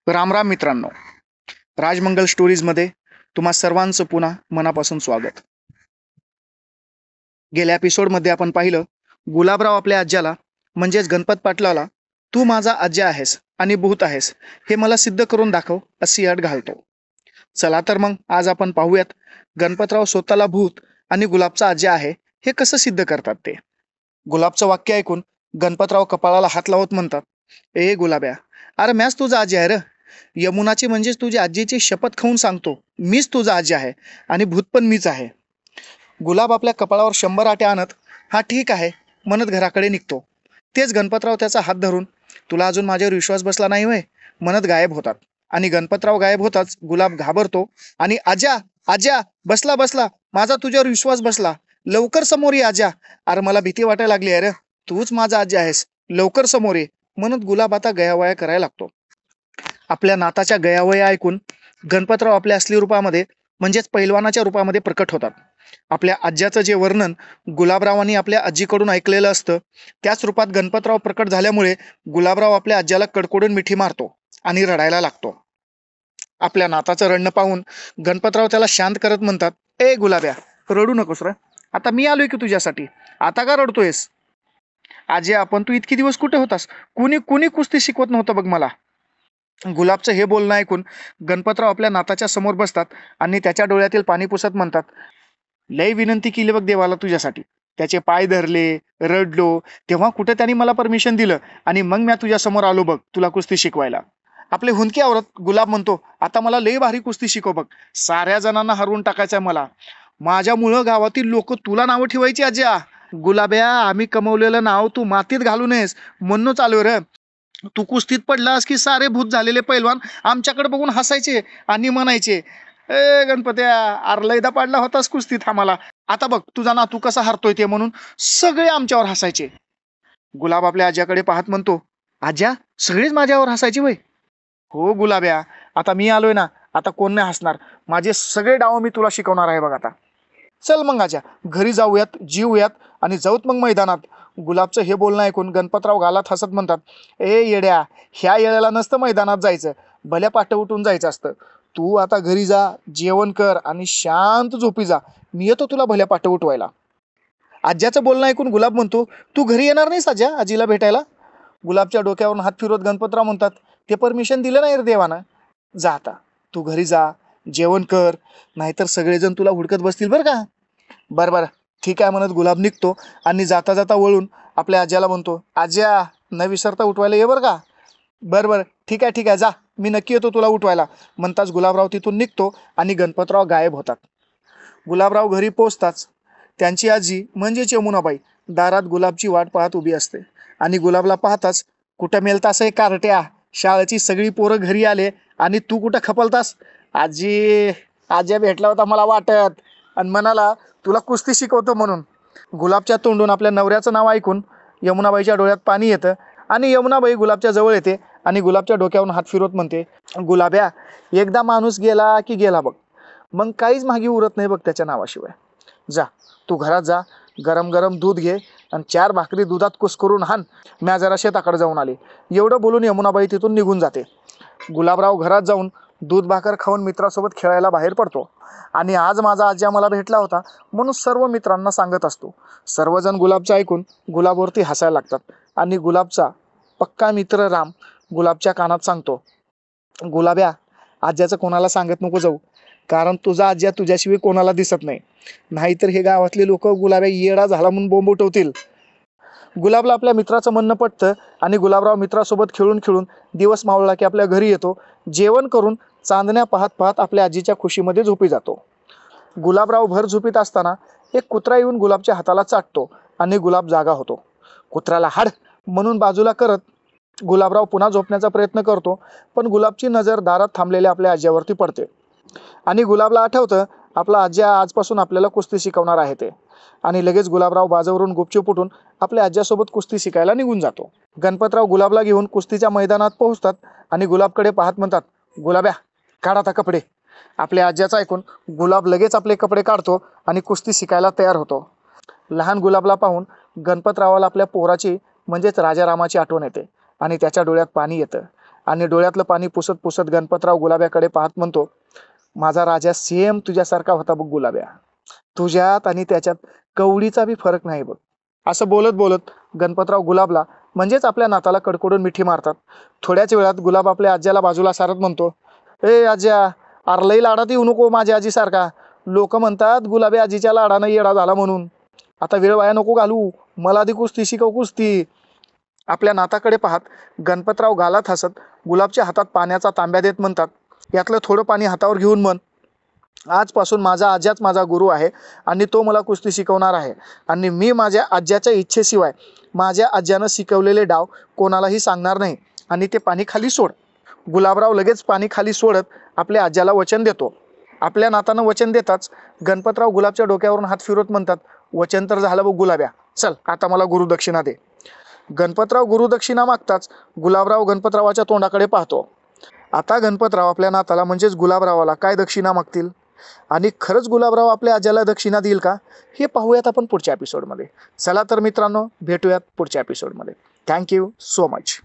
राम राम मित्रांनो. राजमंगल स्टोरीजमध्ये तुम्हा सर्वांचं पुन्हा मनापासून स्वागत. गेल्या एपिसोडमध्ये आपण पाहिलं, गुलाबराव आपल्या आज्याला म्हणजेच गणपत पाटलाला तू माझा आज्या आहेस आणि भूत आहेस हे मला सिद्ध करून दाखव अशी अट घालतो. चला तर मग आज आपण पाहूयात गणपतराव स्वतःला भूत आणि गुलाबचा आज्या आहे हे कसं सिद्ध करतात ते. गुलाबचं वाक्य ऐकून गणपतराव कपाळाला हात लावत म्हणतात, ए गुलाब्या, अरे मॅच तुझा आजी आहे र. यमुनाची म्हणजेच तुझ्या आजीची शपथ खाऊन सांगतो, मीच तुझा आजी आहे आणि भूत पण मीच आहे. गुलाब आपल्या कपाळावर 100 आटे आणत हा ठीक आहे म्हणत घराकडे निघतो. तेच गणपतराव त्याचा हात धरून तुला अजून माझ्यावर विश्वास बसला नाही होय म्हणत गायब होतात. आणि गणपतराव गायब होताच गुलाब घाबरतो आणि आज्या आज्या, बसला बसला, माझा तुझ्यावर विश्वास बसला, लवकर समोर ये आज्या. अरे मला भीती वाटायला लागली आहे रे, तूच माझा आजी आहेस, लवकर समोर ये म्हणत गुलाब आता गयावया करायला लागतो. आपल्या नाताच्या गयावया ऐकून गणपतराव आपल्या असली रूपामध्ये म्हणजेच पैलवानाच्या रूपामध्ये प्रकट होतात. आपल्या आज्याचं जे वर्णन गुलाबरावांनी आपल्या आजीकडून ऐकलेलं असतं त्याच रूपात गणपतराव प्रकट झाल्यामुळे गुलाबराव आपल्या आज्याला कडकडून मिठी मारतो आणि रडायला लागतो. आपल्या नाताचं रडणं पाहून गणपतराव त्याला शांत करत म्हणतात, ए गुलाब्या, रडू नकोस र, आता मी आलोय की तुझ्यासाठी, आता का रडतोयस? आजी, आपण तू इतके दिवस कुठे होतास? कुणी कुणी कुस्ती शिकवत नव्हतं बघ मला. गुलाबचं हे बोलणं ऐकून गणपतराव आपल्या नाताच्या समोर बसतात आणि त्याच्या डोळ्यातील पाणी पुसत म्हणतात, लय विनंती केली बघ देवाला तुझ्यासाठी, त्याचे पाय धरले, रडलो, तेव्हा कुठे त्यांनी मला परमिशन दिलं आणि मग मी तुझ्या समोर आलो बघ तुला कुस्ती शिकवायला. आपले हुंदके आवरत गुलाब म्हणतो, आता मला लय भारी कुस्ती शिकव बघ, साऱ्या जणांना हरवून टाकायचंय मला, माझ्यामुळं गावातील लोक तुला नावं ठेवायची आज्या. गुलाब्या, आम्ही कमवलेलं नाव तू मातीत घालू नयेस म्हणून चालू रे. तू कुस्तीत पडलास की सारे भूत झालेले पैलवान आमच्याकडे बघून हसायचे आणि म्हणायचे, ए गणपत्या, अरे पाडला होतास कुस्तीत आम्हाला, आता बघ तुझा नातू कसा हरतोय ते म्हणून सगळे आमच्यावर हसायचे. गुलाब आपल्या आज्याकडे पाहत म्हणतो, आज्या, सगळेच माझ्यावर हसायचे वय? हो गुलाब्या, आता मी आलोय ना, आता कोण नाही हसणार, माझे सगळे डाव मी तुला शिकवणार आहे बघ आता. चल मग आज्या, घरी जाऊयात, जीवूयात आणि जाऊत मग मैदानात. गुलाबचं हे बोलणं ऐकून गणपतराव गालात हसत म्हणतात, ए येड्या, ह्या येळेला नसतं मैदानात जायचं, भल्या पाठ उठून जायचं असतं. तू आता घरी जा, जेवण कर आणि शांत झोपी जा, मी येतो तुला भल्या पाठ उठवायला. आज्याचं बोलणं ऐकून गुलाब म्हणतो, तू घरी येणार नाहीस आज्या आजीला भेटायला? गुलाबच्या डोक्यावरून हात फिरवत गणपतराव म्हणतात, ते परमिशन दिलं नाही रे देवानं. जा आता, तू घरी जा, जेवण कर, नाहीतर सगळेजण तुला हुडकत बसतील बरं का. बरं बरं, ठीक आहे म्हणत गुलाब निघतो आणि जाता जाता वळून आपल्या आज्याला म्हणतो, आज्या, न विसरता उठवायला ये बरं का. बरं बरं, ठीक आहे ठीक आहे, जा, मी नक्की येतो तुला उठवायला म्हणताच गुलाबराव तिथून निघतो आणि गणपतराव गायब होतात. गुलाबराव घरी पोचताच त्यांची आजी म्हणजेच यमुनाबाई दारात गुलाबची वाट पाहत उभी असते आणि गुलाबला पाहताच, कुठं मेलतास आहे कारट्या, शाळेची सगळी पोरं घरी आले आणि तू कुठं खपलतास? आजी, आज्या भेटला होता मला वाटत आणि म्हणाला तुला कुस्ती शिकवतो म्हणून. गुलाबच्या तोंडून आपल्या नवऱ्याचं नाव ऐकून यमुनाबाईच्या डोळ्यात पाणी येतं आणि यमुनाबाई गुलाबच्या जवळ येते आणि गुलाबच्या डोक्यावरून हात फिरवत म्हणते, गुलाब्या, एकदा माणूस गेला की गेला बघ, मग काहीच मागे उरत नाही बघ त्याच्या नावाशिवाय. जा, तू घरात जा, गरम गरम दूध घे आणि 4 भाकरी दुधात कुस्करून हाण, म्या जरा शेताकडे जाऊन आले. एवढं बोलून यमुनाबाई तिथून निघून जाते. गुलाबराव घरात जाऊन दूध भाकर खाऊन मित्रासोबत खेळायला बाहेर पडतो आणि आज माझा आज्या मला भेटला होता म्हणून सर्व मित्रांना सांगत असतो. सर्वजण गुलाबचं ऐकून गुलाबवरती हसायला लागतात आणि गुलाबचा पक्का मित्र राम गुलाबच्या कानात सांगतो, गुलाब्या, आज्याचं कोणाला सांगत नको जाऊ, कारण तुझा आज्या तुझ्याशिवाय कोणाला दिसत नाही, नाहीतर हे गावातले लोक गुलाब्या येडा झाला म्हणून बोंब उठवतील. गुलाबला आपल्या मित्राचं म्हणणं पटतं आणि गुलाबराव मित्रासोबत खेळून खेळून दिवस मावळला की आपल्या घरी येतो. जेवण करून चांदण्या पाहत पाहत आपल्या आजीच्या खुशीमध्ये झोपी जातो. गुलाबराव भर झोपीत असताना एक कुत्रा येऊन गुलाबच्या हाताला चाटतो आणि गुलाब जागा होतो. कुत्र्याला हाड म्हणून बाजूला करत गुलाबराव पुन्हा झोपण्याचा प्रयत्न करतो, पण गुलाबची नजर दारात थांबलेल्या आपल्या आज्यावरती पडते आणि गुलाबला आठवतं आपला आज्या आजपासून आपल्याला कुस्ती शिकवणार आहे ते. आणि लगेच गुलाबराव बाजावरून गुपचूप उठून आपल्या आज्यासोबत कुस्ती शिकायला निघून जातो. गणपतराव गुलाबला घेऊन कुस्तीच्या मैदानात पोहोचतात आणि गुलाबकडे पाहत म्हणतात, गुलाब्या, काढ आता कपडे. आपल्या आज्याचं ऐकून गुलाब लगेच आपले कपडे काढतो आणि कुस्ती शिकायला तयार होतो. लहान गुलाबला पाहून गणपतरावाला आपल्या पोराची म्हणजेच राजारामाची आठवण येते आणि त्याच्या डोळ्यात पाणी येतं आणि डोळ्यातलं पाणी पुसत पुसत गणपतराव गुलाब्याकडे पाहत म्हणतो, माझा राजा सेम तुझ्यासारखा होता बघ गुलाब्या. तुझ्यात आणि त्याच्यात कवडीचा बी फरक नाही बघ. असं बोलत बोलत गणपतराव गुलाबला म्हणजेच आपल्या नाताला कडकडून मिठी मारतात. थोड्याच वेळात गुलाब आपल्या आज्याला बाजूला सारत म्हणतो, ए आज्या, अरे लई लाडात येऊ नको माझ्या आजीसारखा. लोक म्हणतात गुलाबी आजीच्या लाडानं येडा झाला म्हणून. आता वेळ वाया नको घालू, मला आधी कुस्ती शिकव कुस्ती. आपल्या नाताकडे पाहत गणपतराव गालात हसत गुलाबच्या हातात पाण्याचा तांब्या देत म्हणतात, यातलं थोडं पाणी हातावर घेऊन म्हण, आजपासून माझा आज्याच माझा गुरु आहे आणि तो मला कुस्ती शिकवणार आहे. आणि मी माझ्या आज्याच्या इच्छेशिवाय माझ्या आज्यानं शिकवलेले डाव कोणालाही सांगणार नाही. आणि ते पाणी खाली सोड. गुलाबराव लगेच पाणी खाली सोडत आपल्या आज्याला वचन देतो. आपल्या नातानं वचन देताच गणपतराव गुलाबच्या डोक्यावरून हात फिरवत म्हणतात, वचन तर झालं बघ गुलाब्या, चल आता मला गुरुदक्षिणा दे. गणपतराव गुरुदक्षिणा मागताच गुलाबराव गणपतरावाच्या तोंडाकडे पाहतो. आता गणपतराव आपल्या नाताला म्हणजेच गुलाबरावाला काय दक्षिणा मागतील आणि खरंच गुलाबराव आपल्या आज्याला दक्षिणा देईल का, हे पाहूयात आपण पुढच्या एपिसोडमध्ये. चला तर मित्रांनो, भेटूयात पुढच्या एपिसोडमध्ये. Thank you so much.